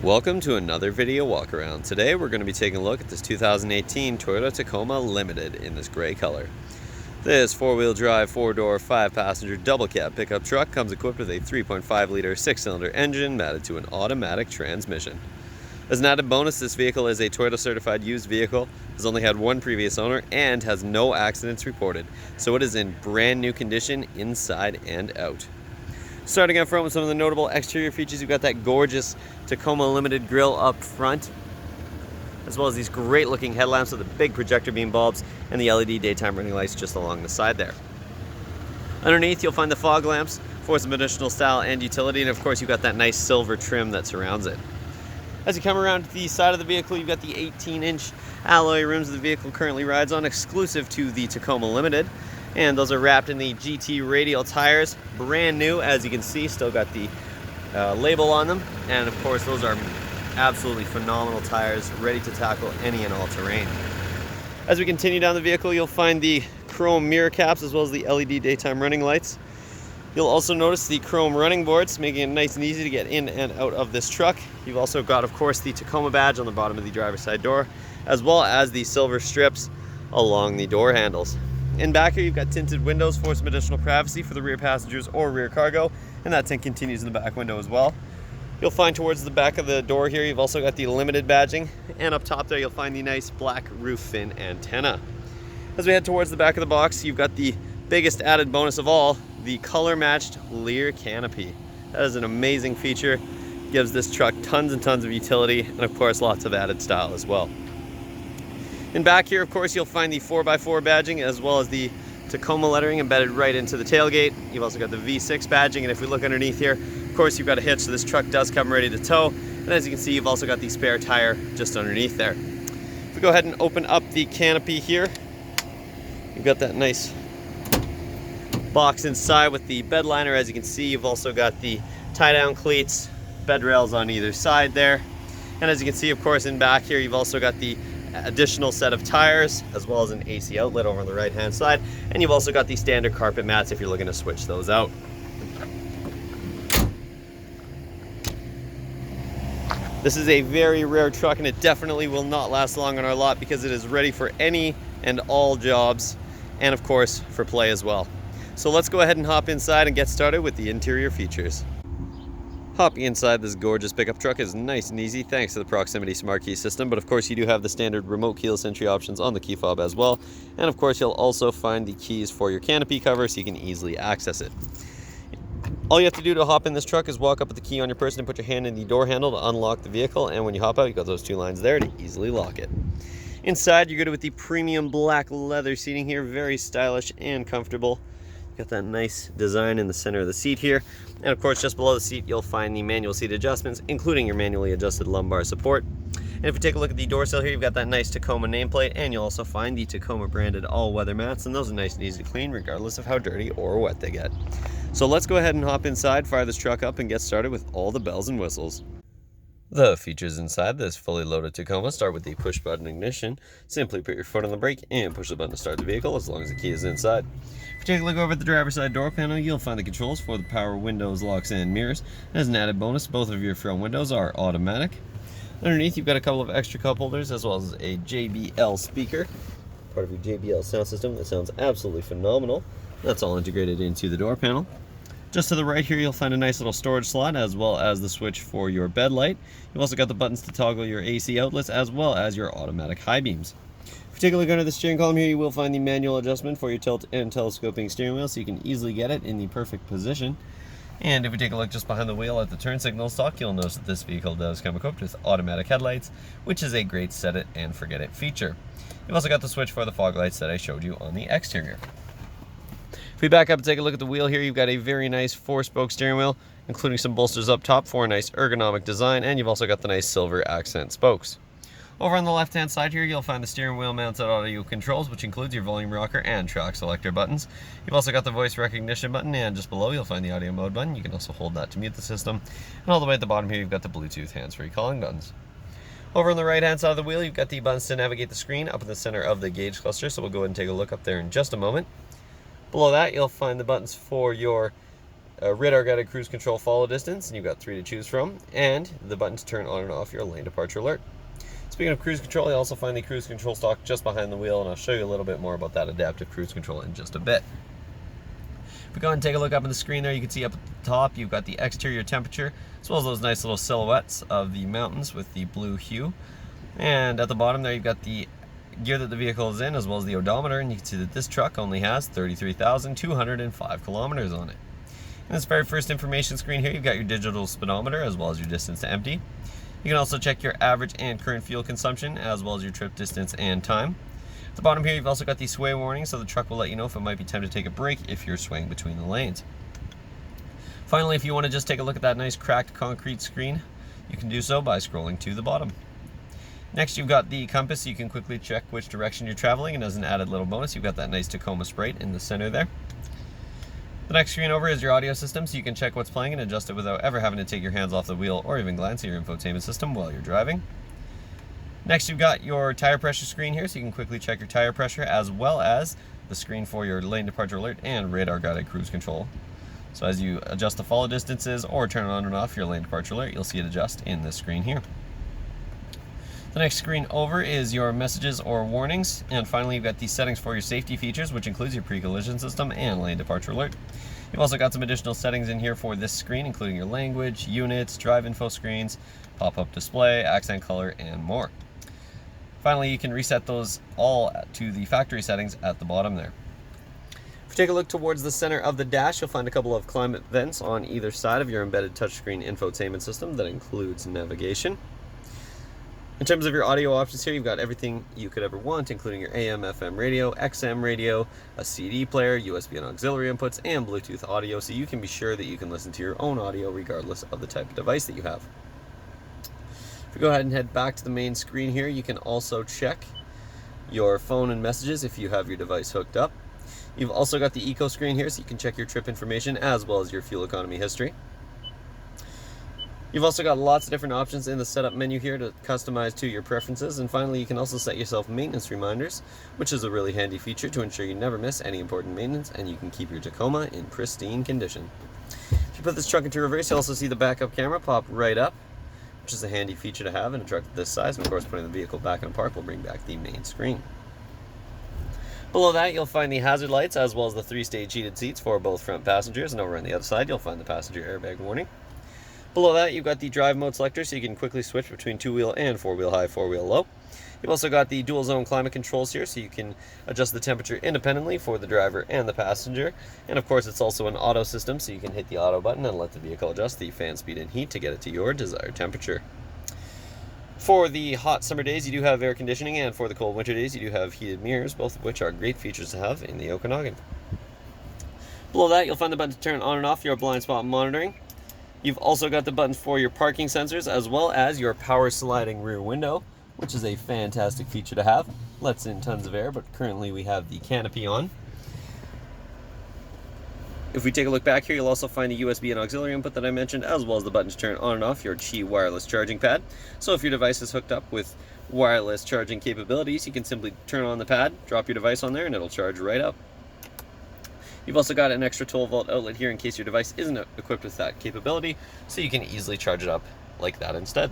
Welcome to another video walk around. Today we're going to be taking a look at this 2018 Toyota Tacoma Limited in this gray color. This four-wheel drive, four-door, five-passenger double cab pickup truck comes equipped with a 3.5-liter six-cylinder engine mounted to an automatic transmission. As an added bonus, this vehicle is a Toyota certified used vehicle, has only had one previous owner, and has no accidents reported, so it is in brand new condition inside and out. Starting up front with some of the notable exterior features, you've got that gorgeous Tacoma Limited grille up front, as well as these great looking headlamps with the big projector beam bulbs and the LED daytime running lights just along the side there. Underneath you'll find the fog lamps for some additional style and utility, and of course you've got that nice silver trim that surrounds it. As you come around to the side of the vehicle, you've got the 18-inch alloy rims the vehicle currently rides on, exclusive to the Tacoma Limited. And those are wrapped in the GT radial tires, brand new, as you can see, still got the label on them. And of course, those are absolutely phenomenal tires, ready to tackle any and all terrain. As we continue down the vehicle, you'll find the chrome mirror caps as well as the LED daytime running lights. You'll also notice the chrome running boards, making it nice and easy to get in and out of this truck. You've also got, of course, the Tacoma badge on the bottom of the driver's side door, as well as the silver strips along the door handles. In back here, you've got tinted windows for some additional privacy for the rear passengers or rear cargo, and that tint continues in the back window as well. You'll find towards the back of the door here, you've also got the limited badging, and up top there you'll find the nice black roof fin antenna. As we head towards the back of the box, you've got the biggest added bonus of all, the color-matched Leer Canopy. That is an amazing feature, gives this truck tons and tons of utility, and of course lots of added style as well. In back here, of course, you'll find the 4x4 badging as well as the Tacoma lettering embedded right into the tailgate. You've also got the V6 badging, and if we look underneath here, of course, you've got a hitch, so this truck does come ready to tow. And as you can see, you've also got the spare tire just underneath there. If we go ahead and open up the canopy here, you've got that nice box inside with the bed liner. As you can see, you've also got the tie-down cleats, bed rails on either side there. And as you can see, of course, in back here, you've also got the additional set of tires as well as an AC outlet over on the right hand side, and you've also got the standard carpet mats if you're looking to switch those out. This is a very rare truck, and it definitely will not last long on our lot because it is ready for any and all jobs, and of course for play as well. So let's go ahead and hop inside and get started with the interior features. Hopping inside this gorgeous pickup truck is nice and easy thanks to the proximity smart key system, but of course you do have the standard remote keyless entry options on the key fob as well, and of course you'll also find the keys for your canopy cover so you can easily access it. All you have to do to hop in this truck is walk up with the key on your person and put your hand in the door handle to unlock the vehicle, and when you hop out, you've got those two lines there to easily lock it. Inside, you're good with the premium black leather seating here, very stylish and comfortable. Got that nice design in the center of the seat here. And of course, just below the seat, you'll find the manual seat adjustments, including your manually adjusted lumbar support. And if we take a look at the door sill here, you've got that nice Tacoma nameplate, and you'll also find the Tacoma branded all-weather mats, and those are nice and easy to clean regardless of how dirty or wet they get. So let's go ahead and hop inside, fire this truck up, and get started with all the bells and whistles. The features inside this fully loaded Tacoma start with the push button ignition. Simply put your foot on the brake and push the button to start the vehicle as long as the key is inside. If you take a look over at the driver's side door panel, you'll find the controls for the power windows, locks, and mirrors. As an added bonus, both of your front windows are automatic. Underneath, you've got a couple of extra cup holders as well as a JBL speaker, part of your JBL sound system that sounds absolutely phenomenal. That's all integrated into the door panel. Just to the right here, you'll find a nice little storage slot as well as the switch for your bed light. You've also got the buttons to toggle your AC outlets as well as your automatic high beams. If you take a look under the steering column here, you will find the manual adjustment for your tilt and telescoping steering wheel, so you can easily get it in the perfect position. And if we take a look just behind the wheel at the turn signal stalk, you'll notice that this vehicle does come equipped with automatic headlights, which is a great set it and forget it feature. You've also got the switch for the fog lights that I showed you on the exterior. If we back up and take a look at the wheel here, you've got a very nice 4-spoke steering wheel, including some bolsters up top for a nice ergonomic design, and you've also got the nice silver accent spokes. Over on the left-hand side here, you'll find the steering wheel mounted audio controls, which includes your volume rocker and track selector buttons. You've also got the voice recognition button, and just below you'll find the audio mode button. You can also hold that to mute the system. And all the way at the bottom here, you've got the Bluetooth hands-free calling buttons. Over on the right-hand side of the wheel, you've got the buttons to navigate the screen up in the center of the gauge cluster, so we'll go ahead and take a look up there in just a moment. Below that, you'll find the buttons for your radar guided cruise control follow distance, and you've got 3 to choose from, and the button to turn on and off your lane departure alert. Speaking of cruise control, you also find the cruise control stalk just behind the wheel, and I'll show you a little bit more about that adaptive cruise control in just a bit. If we go ahead and take a look up on the screen there, you can see up at the top you've got the exterior temperature, as well as those nice little silhouettes of the mountains with the blue hue. And at the bottom there you've got the gear that the vehicle is in, as well as the odometer, and you can see that this truck only has 33,205 kilometers on it. In this very first information screen here, you've got your digital speedometer as well as your distance to empty. You can also check your average and current fuel consumption, as well as your trip distance and time. At the bottom here, you've also got the sway warning, so the truck will let you know if it might be time to take a break if you're swaying between the lanes. Finally, if you want to just take a look at that nice cracked concrete screen, you can do so by scrolling to the bottom. Next, you've got the compass, so you can quickly check which direction you're traveling, and as an added little bonus, you've got that nice Tacoma Sprite in the center there. The next screen over is your audio system, so you can check what's playing and adjust it without ever having to take your hands off the wheel or even glance at your infotainment system while you're driving. Next, you've got your tire pressure screen here, so you can quickly check your tire pressure, as well as the screen for your lane departure alert and radar guided cruise control. So as you adjust the follow distances or turn on and off your lane departure alert, you'll see it adjust in this screen here. The next screen over is your messages or warnings, and finally you've got the settings for your safety features, which includes your pre-collision system and lane departure alert. You've also got some additional settings in here for this screen, including your language, units, drive info screens, pop-up display, accent color, and more. Finally, you can reset those all to the factory settings at the bottom there. If you take a look towards the center of the dash, you'll find a couple of climate vents on either side of your embedded touchscreen infotainment system that includes navigation. In terms of your audio options here, you've got everything you could ever want, including your AM, FM radio, XM radio, a CD player, USB and auxiliary inputs, and Bluetooth audio, so you can be sure that you can listen to your own audio regardless of the type of device that you have. If we go ahead and head back to the main screen here, you can also check your phone and messages if you have your device hooked up. You've also got the eco screen here, so you can check your trip information as well as your fuel economy history. You've also got lots of different options in the setup menu here to customize to your preferences, and finally you can also set yourself maintenance reminders, which is a really handy feature to ensure you never miss any important maintenance and you can keep your Tacoma in pristine condition. If you put this truck into reverse, you'll also see the backup camera pop right up, which is a handy feature to have in a truck this size, and of course putting the vehicle back in park will bring back the main screen. Below that, you'll find the hazard lights as well as the 3-stage heated seats for both front passengers, and over on the other side you'll find the passenger airbag warning. Below that, you've got the drive mode selector, so you can quickly switch between 2-wheel and 4-wheel high, 4-wheel low. You've also got the dual zone climate controls here, so you can adjust the temperature independently for the driver and the passenger. And of course, it's also an auto system, so you can hit the auto button and let the vehicle adjust the fan speed and heat to get it to your desired temperature. For the hot summer days, you do have air conditioning, and for the cold winter days, you do have heated mirrors, both of which are great features to have in the Okanagan. Below that, you'll find the button to turn on and off your blind spot monitoring. You've also got the buttons for your parking sensors, as well as your power sliding rear window, which is a fantastic feature to have. Lets in tons of air, but currently we have the Canopy on. If we take a look back here, you'll also find the USB and auxiliary input that I mentioned, as well as the button to turn on and off your Qi wireless charging pad. So if your device is hooked up with wireless charging capabilities, you can simply turn on the pad, drop your device on there, and it'll charge right up. You've also got an extra 12-volt outlet here in case your device isn't equipped with that capability, so you can easily charge it up like that instead.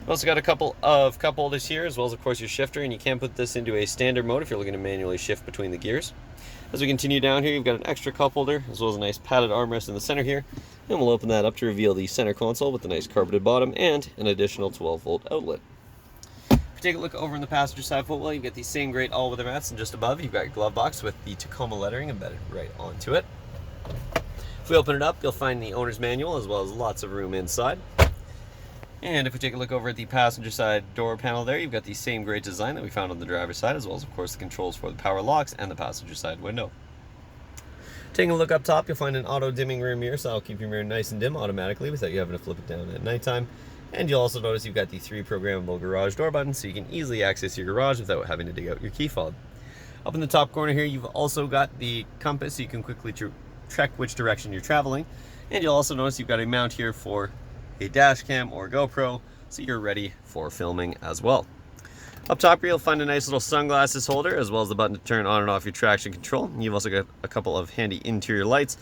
You've also got a couple of cup holders here, as well as of course your shifter, and you can put this into a standard mode if you're looking to manually shift between the gears. As we continue down here, you've got an extra cup holder, as well as a nice padded armrest in the center here, and we'll open that up to reveal the center console with a nice carpeted bottom and an additional 12-volt outlet. Take a look over on the passenger side footwell. You've got the same great all-weather mats, and just above you've got your glove box with the Tacoma lettering embedded right onto it. If we open it up, you'll find the owner's manual as well as lots of room inside. And if we take a look over at the passenger side door panel there, you've got the same great design that we found on the driver's side, as well as of course the controls for the power locks and the passenger side window. Taking a look up top, you'll find an auto dimming rear mirror, so that'll keep your mirror nice and dim automatically without you having to flip it down at nighttime. And you'll also notice you've got the 3 programmable garage door buttons, so you can easily access your garage without having to dig out your key fob. Up in the top corner here, you've also got the compass, so you can quickly check which direction you're traveling. And you'll also notice you've got a mount here for a dash cam or GoPro, so you're ready for filming as well. Up top here, you'll find a nice little sunglasses holder, as well as the button to turn on and off your traction control. You've also got a couple of handy interior lights,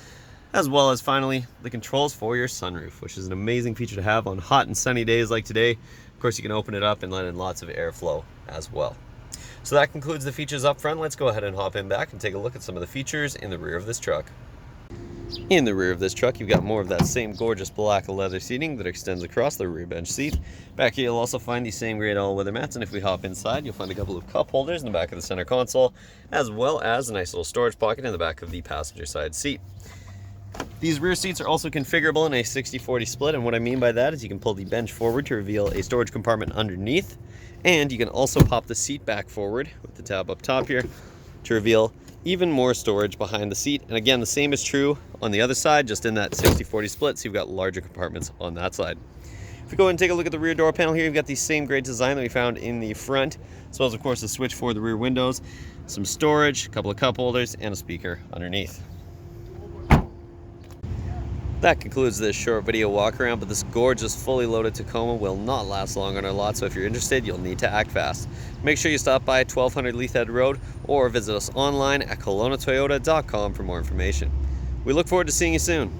as well as finally the controls for your sunroof, which is an amazing feature to have on hot and sunny days like today. Of course, you can open it up and let in lots of airflow as well. So that concludes the features up front. Let's go ahead and hop in back and take a look at some of the features in the rear of this truck. In the rear of this truck, you've got more of that same gorgeous black leather seating that extends across the rear bench seat. Back here, you'll also find the same great all-weather mats, and if we hop inside, you'll find a couple of cup holders in the back of the center console, as well as a nice little storage pocket in the back of the passenger side seat. These rear seats are also configurable in a 60-40 split, and what I mean by that is you can pull the bench forward to reveal a storage compartment underneath, and you can also pop the seat back forward with the tab up top here to reveal even more storage behind the seat. And again, the same is true on the other side, just in that 60-40 split, so you've got larger compartments on that side. If we go ahead and take a look at the rear door panel here, you've got the same great design that we found in the front, as well as, of course, a switch for the rear windows, some storage, a couple of cup holders, and a speaker underneath. That concludes this short video walk around, but this gorgeous fully loaded Tacoma will not last long on our lot, so if you're interested, you'll need to act fast. Make sure you stop by 1200 Leith Head Road or visit us online at KelownaToyota.com for more information. We look forward to seeing you soon.